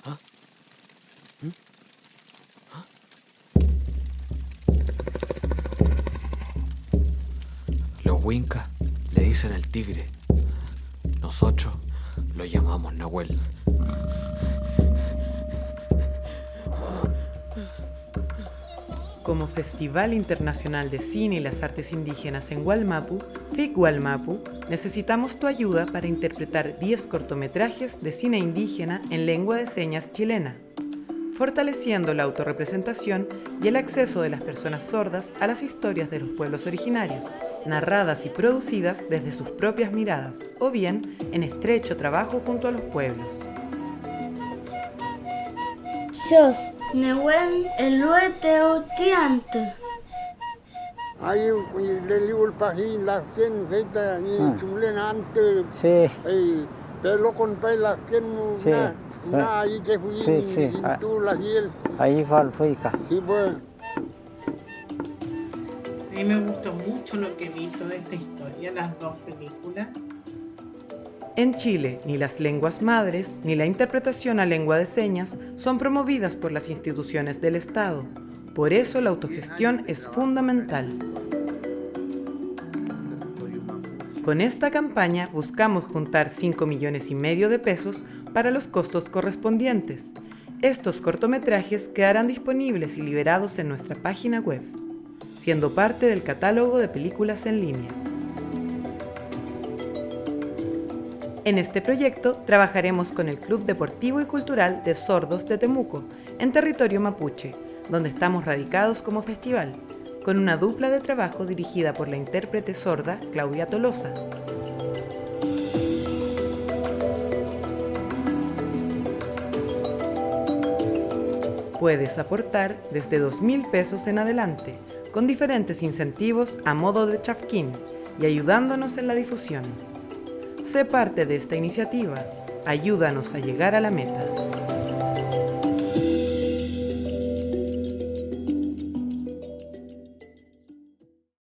¿Ah? ¿Mm? ¿Ah? Los Wincas le dicen el tigre. Nosotros lo llamamos Nahuel. Como Festival Internacional de Cine y las Artes Indígenas en Wallmapu, FIC Wallmapu, necesitamos tu ayuda para interpretar 10 cortometrajes de cine indígena en lengua de señas chilena, fortaleciendo la autorrepresentación y el acceso de las personas sordas a las historias de los pueblos originarios, narradas y producidas desde sus propias miradas, o bien en estrecho trabajo junto a los pueblos. Jos, Nehuen, Elueteotiante. Ahí le liul pajín la quien feita ni chumlen ante Sí, pelo con pe la quien Sí. na ahí que fui Sí, sí. en tu la hiel ahí Falfuica. sí pues A mí me gustó mucho lo que vi toda esta historia, las dos películas. En Chile, ni las lenguas madres ni la interpretación a lengua de señas son promovidas por las instituciones del Estado. Por eso la autogestión es fundamental. Con esta campaña buscamos juntar 5,5 millones de pesos para los costos correspondientes. Estos cortometrajes quedarán disponibles y liberados en nuestra página web, siendo parte del catálogo de películas en línea. En este proyecto trabajaremos con el Club Deportivo y Cultural de Sordos de Temuco, en territorio mapuche, donde estamos radicados como festival, con una dupla de trabajo dirigida por la intérprete sorda Claudia Tolosa. Puedes aportar desde 2,000 pesos en adelante, con diferentes incentivos a modo de chafquín y ayudándonos en la difusión. Sé parte de esta iniciativa. Ayúdanos a llegar a la meta.